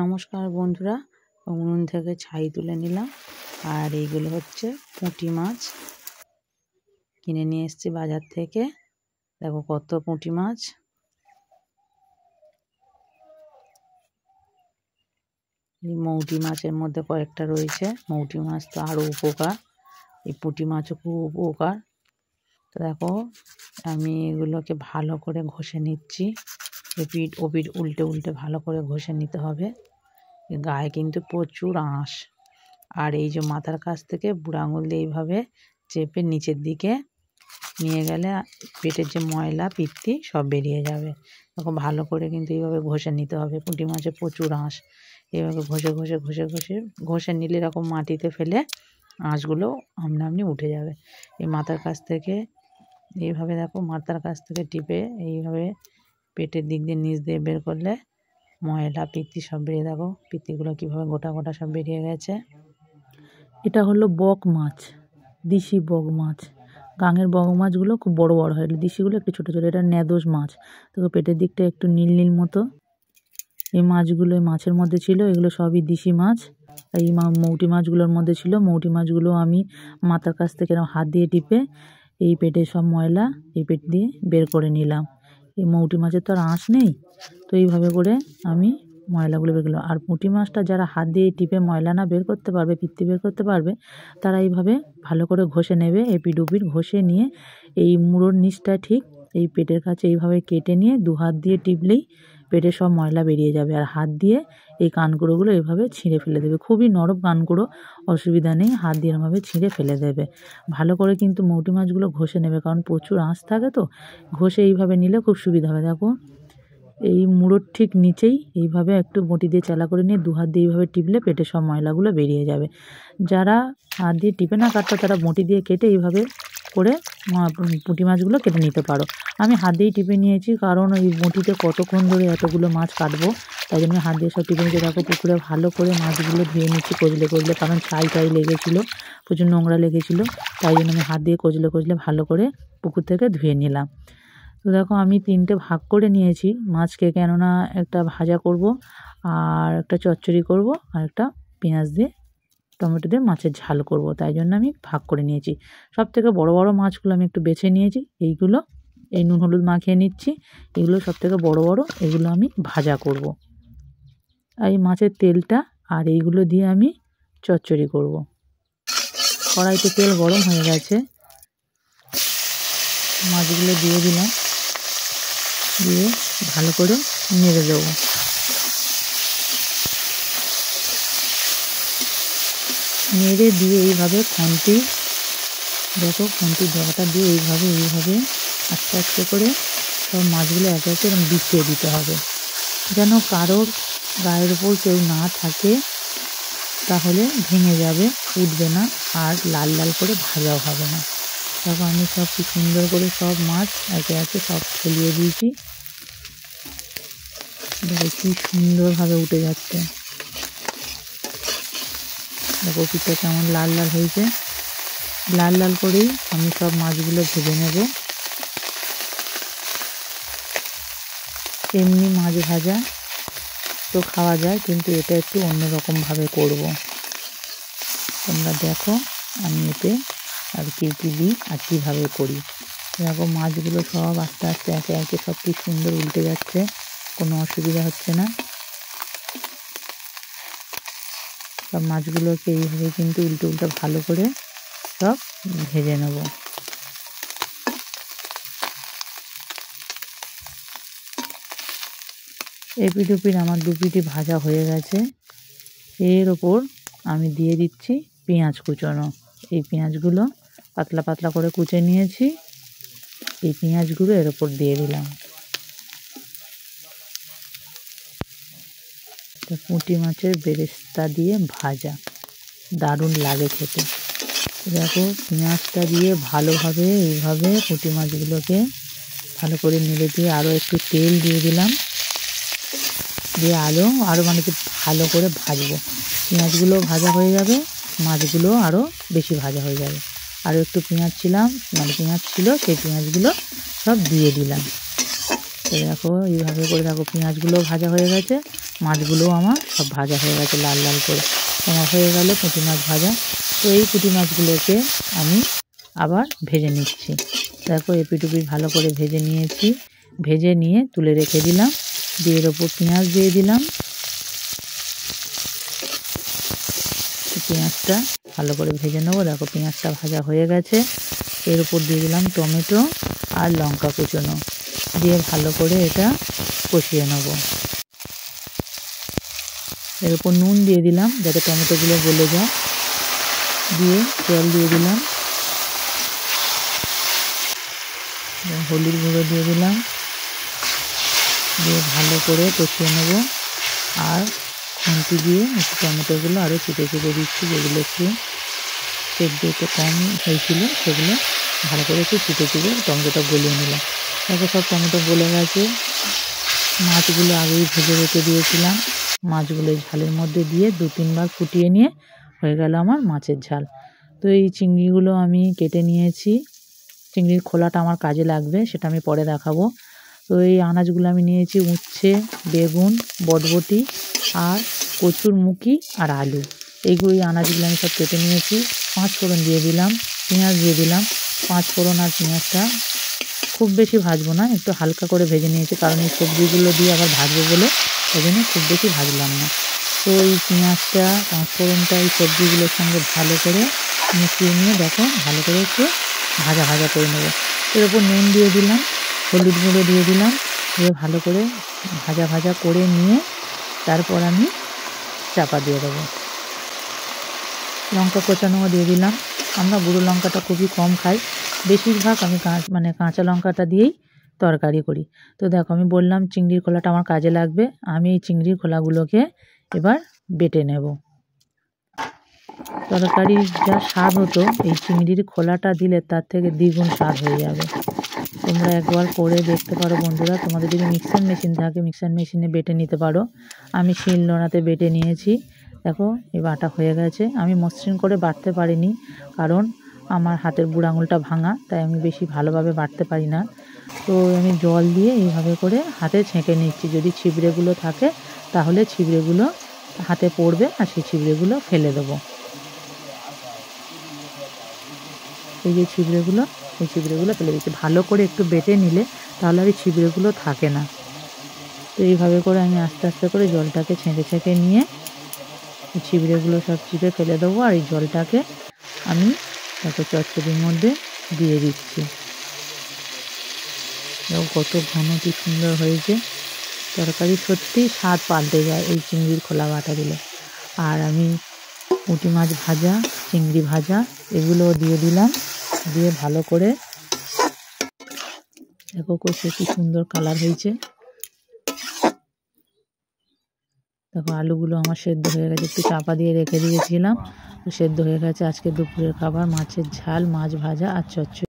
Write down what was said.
নমস্কার বন্ধুরা, উনুন থেকে ছাই তুলে নিলাম। আর এইগুলো হচ্ছে পুঁটি মাছ, কিনে নিয়ে এসেছি বাজার থেকে। দেখো কত পুঁটি মাছ। এই মৌটি মাছের মধ্যে কয়েকটা রয়েছে। মৌটি মাছ তো আরও উপকার, এই পুঁটি মাছও খুব উপকার। তো দেখো আমি এগুলোকে ভালো করে ঘষে নিচ্ছি। এপিঠ ওপিঠ উল্টে উল্টে ভালো করে ঘষে নিতে হবে। গায়ে কিন্তু প্রচুর আঁশ। আর এই যে মাথার কাছ থেকে বুড়ো আঙুল দিয়ে এইভাবে চেপে নিচের দিকে নিয়ে গেলে পেটের যে ময়লা পিত্তি সব বেরিয়ে যাবে। তখন ভালো করে কিন্তু এইভাবে ঘষে নিতে হবে। পুঁটি মাছে প্রচুর আঁশ। এইভাবে ঘষে ঘষে ঘষে ঘষে ঘষে নিলে এরকম মাটিতে ফেলে আঁশগুলো আমনা আমনি উঠে যাবে। এই মাথার কাছ থেকে এইভাবে দেখো, মাথার কাছ থেকে টিপে এইভাবে পেটের দিক দিয়ে নিচ দিয়ে বের করলে ময়লা পিত্তি সব বেরিয়ে, দেখো পিত্তিগুলো কীভাবে গোটা গোটা সব বেরিয়ে গেছে। এটা হলো বক মাছ, দিশি বক মাছ। গাঙের বক মাছগুলো খুব বড় বড় হয়, দিশিগুলো একটু ছোটো ছোটো। এটা ন্যাদোস মাছ, তো পেটের দিকটা একটু নীল নীল মতো। এই মাছগুলো এই মাছের মধ্যে ছিল, এগুলো সবই দিশি মাছ। এই মৌটি মাছগুলোর মধ্যে ছিল। মৌটি মাছগুলো আমি মাথার কাছ থেকে হাত দিয়ে টিপে এই পেটে সব ময়লা এই পেট দিয়ে বের করে নিলাম। এই মৌটি মাছের তো আর আঁশ নেই, তো এইভাবে করে আমি ময়লাগুলো বের করলাম। আর পুঁটি মাছটা যারা হাত দিয়ে টিপে ময়লা না বের করতে পারবে, পিত্তি বের করতে পারবে, তারা এইভাবে ভালো করে ঘষে নেবে। এপিঠ ওপিঠ ঘষে নিয়ে এই মুড়োর নিচটা ঠিক এই পেটের কাছে এইভাবে কেটে নিয়ে দু হাত দিয়ে টিপলেই পেটে সব ময়লা বেরিয়ে যাবে। আর হাত দিয়ে এই কানকুড়োগুলো এইভাবে ছিঁড়ে ফেলে দেবে। খুবই নরম কানকুড়ো, অসুবিধা নেই, হাত দিয়ে এরমভাবে ছিঁড়ে ফেলে দেবে। ভালো করে কিন্তু মৌটি মাছগুলো ঘষে নেবে, কারণ প্রচুর আঁশ থাকে, তো ঘষে এইভাবে নিলে খুব সুবিধা হবে। দেখো এই মুড়োর ঠিক নিচেই এইভাবে একটু বঁটি দিয়ে চালা করে নিয়ে দু হাত দিয়ে এইভাবে টিপলে পেটে সব ময়লাগুলো বেরিয়ে যাবে। যারা হাত দিয়ে টিপে না কাটতো, তারা বঁটি দিয়ে কেটে এইভাবে করে পুঁটি মাছগুলো কেটে নিতে পারো। আমি হাত দিয়েই টিপে নিয়েছি, কারণ ওই বঁটিতে কতক্ষণ ধরে এতগুলো মাছ কাটবো, তাই জন্য হাত দিয়ে সব টিপে নিয়েছি। দেখো পুকুরে ভালো করে মাছগুলো ধুয়ে নিচ্ছি কজলে কজলে, কারণ ছাই টাই লেগেছিলো, প্রচুর নোংরা লেগেছিলো, তাই জন্য আমি হাত দিয়ে কজলে কজলে ভালো করে পুকুর থেকে ধুয়ে নিলাম। তো দেখো আমি 3টে ভাগ করে নিয়েছি মাছকে, কেননা একটা ভাজা করব, আর একটা চচ্চড়ি করব, আর একটা পেঁয়াজ দিয়ে টমেটো দিয়ে মাছের ঝাল করব, তাই জন্য আমি ভাগ করে নিয়েছি। সব থেকে বড় বড় মাছগুলো আমি একটু বেছে নিয়েছি। এইগুলো এই নুন হলুদ মাখিয়ে নিচ্ছি। এগুলো সব থেকে বড় বড়, এগুলো আমি ভাজা করব। এই মাছের তেলটা আর এইগুলো দিয়ে আমি চচ্চড়ি করব। কড়াইতে তেল গরম হয়ে গেছে, মাছগুলো দিয়ে দিলাম, দিয়ে ভালো করে নেড়ে দেবো। নেড়ে দিয়ে এইভাবে খুন্তি, দেখো খুন্তির ডগাটা দিয়ে এইভাবে আস্তে আস্তে করে সব মাছগুলো একে একে এরকম বিছিয়ে দিতে হবে, যেন কারোর গায়ের ওপর কেউ না থাকে, তাহলে ভেঙে যাবে, উঠবে না, আর লাল লাল করে ভাজাও হবে না। তারপর আমি সব কি সুন্দর করে সব মাছ একে একে সব ছড়িয়ে দিয়েছি। দেখো কি সুন্দরভাবে উঠে যাচ্ছে। দেখো পিঠটা কেমন লাল লাল হয়েছে। লাল লাল করেই আমি সব মাছগুলো ভেজে নেব। এমনি মাছ ভাজা তো খাওয়া যায়, কিন্তু এটা একটু অন্যরকমভাবে করব। তোমরা দেখো আমি এতে আর কি কি দিই আর কীভাবে করি। দেখো মাছগুলো সব আস্তে আস্তে একে একে সব কি সুন্দর উল্টে যাচ্ছে, কোনো অসুবিধা হচ্ছে না। সব মাছগুলোকে এইভাবে কিন্তু উল্টে উল্টে ভালো করে সব ভেজে নেব। এপিঠ ওপিঠ আমার দু পিঠই ভাজা হয়ে গেছে। এর ওপর আমি দিয়ে দিচ্ছি পেঁয়াজ কুচোনো। এই পেঁয়াজগুলো পাতলা পাতলা করে কুচে নিয়েছি, এই পেঁয়াজগুলো এর ওপর দিয়ে দিলাম। পুঁটি মাছের বেরেস্তা দিয়ে ভাজা দারুণ লাগে খেতে। দেখো পেঁয়াজটা দিয়ে ভালোভাবে এইভাবে পুঁটি মাছগুলোকে ভালো করে নেড়ে দিয়ে আরও একটু তেল দিয়ে দিলাম, দিয়ে আরও মানে কি ভালো করে ভাজবো। পেঁয়াজগুলো ভাজা হয়ে যাবে, মাছগুলো আরও বেশি ভাজা হয়ে যাবে। আরও একটু পেঁয়াজ ছিল, সেই পেঁয়াজগুলো সব দিয়ে দিলাম। তো দেখো এইভাবে করে দেখো পেঁয়াজগুলো ভাজা হয়ে গেছে, মাছগুলোও আমার সব ভাজা হয়ে গেছে লাল লাল করে। আমার হয়ে গেল পুঁটি মাছ ভাজা। তো এই পুঁটি মাছগুলোকে আমি আবার ভেজে নিচ্ছি। দেখো এপিট-ওপিট ভালো করে ভেজে নিয়েছি। ভেজে নিয়ে তুলে রেখে দিলাম। দিয়ে এর ওপর পেঁয়াজ দিয়ে দিলাম। পেঁয়াজটা ভালো করে ভেজে নেবো। দেখো পেঁয়াজটা ভাজা হয়ে গেছে। এর উপর দিয়ে দিলাম টমেটো আর লঙ্কা কুচোনো, দিয়ে ভালো করে এটা কষিয়ে নেব। এর উপর নুন দিয়ে দিলাম যাতে টমেটোগুলো গলে যায়। দিয়ে জল দিয়ে দিলাম, হলুদ গুঁড়ো দিয়ে দিলাম, দিয়ে ভালো করে কষিয়ে নেব। আর খুন্তি দিয়ে একটু টমেটোগুলো আরও চিপে চিপে দিচ্ছি, যেগুলো একটু সেদ্ধ একটু কম হয়েছিল সেগুলো ভালো করে একটু চিপে চিপে টমেটোটা গলিয়ে নিলাম। তারপর সব টমেটো গলে গেছে। মাছগুলো আগেই ভেজে রেখে দিয়েছিলাম, মাছগুলো ঝালের মধ্যে দিয়ে 2-3 বার ফুটিয়ে নিয়ে হয়ে গেল আমার মাছের ঝাল। তো এই চিংড়িগুলো আমি কেটে নিয়েছি। চিংড়ির খোলাটা আমার কাজে লাগবে, সেটা আমি পরে দেখাবো। তো এই আনাজগুলো আমি নিয়েছি উচ্ছে, বেগুন, বটবটি আর কচুরমুখী আর আলু। এই আনাজগুলো আমি সব কেটে নিয়েছি। 5 ফোড়ন দিয়ে দিলাম, পেঁয়াজ দিয়ে দিলাম। 5 ফোড়ন আর পেঁয়াজটা খুব বেশি ভাজবো না, একটু হালকা করে ভেজে নিয়েছি, কারণ এই সবজিগুলো দিয়ে আবার ভাজবো বলে, ওই জন্য খুব বেশি ভাজলাম না। তো এই পেঁয়াজটা 5 ফোড়নটা এই সবজিগুলোর সঙ্গে ভালো করে মিশিয়ে নিয়ে দেখো ভালো করে একটু ভাজা ভাজা করে নেবো। এর ওপর নুন দিয়ে দিলাম, হলুদ গুঁড়ো দিয়ে দিলাম, দিয়ে ভালো করে ভাজা ভাজা করে নিয়ে তারপর আমি চাপা দিয়ে দেবো। লঙ্কা কোচানোও দিয়ে দিলাম। আমরা গুঁড়ো লঙ্কাটা খুবই কম খাই, বেশিরভাগ আমি কাঁচা লঙ্কাটা দিয়েই তরকারি করি। তো দেখো আমি বললাম চিংড়ির খোলাটা আমার কাজে লাগবে। আমি এই চিংড়ির খোলাগুলোকে এবার বেটে নেব। তরকারির যা স্বাদ হতো এই চিংড়ির খোলাটা দিলে তার থেকে দ্বিগুণ স্বাদ হয়ে যাবে। তোমরা একবার করে দেখতে পারো বন্ধুরা। তোমাদের যদি মিক্সার মেশিন থাকে মিক্সার মেশিনে বেটে নিতে পারো। আমি শিলনোড়াতে বেটে নিয়েছি। দেখো এই বাটা হয়ে গেছে। আমি মসৃণ করে বাটতে পারিনি, কারণ আমার হাতের বুড়ো আঙুলটা ভাঙা, তাই আমি বেশি ভালোভাবে বাটতে পারি না। তো আমি জল দিয়ে এইভাবে করে হাতে ছেঁকে নিচ্ছি। যদি ছিবড়েগুলো থাকে তাহলে ছিবড়েগুলো হাতে পড়বে আর সেই ছিবড়েগুলো ফেলে দেবো। এই যে ছিবড়েগুলো, এই ছিবড়েগুলো ফেলে দিচ্ছি। ভালো করে একটু বেটে নিলে তাহলে আর এই ছিবড়েগুলো থাকে না। তো এইভাবে করে আমি আস্তে আস্তে করে জলটাকে ছেঁকে ছেঁকে নিয়ে এই ছিবড়েগুলো সব চিপে ফেলে দেবো। আর এই জলটাকে আমি তাকে চচ্চড়ির মধ্যে দিয়ে দিচ্ছি। দেখো কত ঘন কি সুন্দর হয়েছে। তরকারি সত্যিই স্বাদ পাল্টে যায় এই চিংড়ির খোলা বাটা দিলে। আর আমি পুঁটি মাছ ভাজা, চিংড়ি ভাজা এগুলোও দিয়ে দিলাম। দিয়ে ভালো করে দেখো কষে কি সুন্দর কালার হয়েছে। দেখো আলুগুলো আমার সেদ্ধ হয়ে গেছে, একটু চাপা দিয়ে রেখে দিয়েছিলাম, তো সেদ্ধ হয়ে গেছে। আজকে দুপুরের খাবার মাছের ঝাল, মাছ ভাজা আর চচ্চড়ি।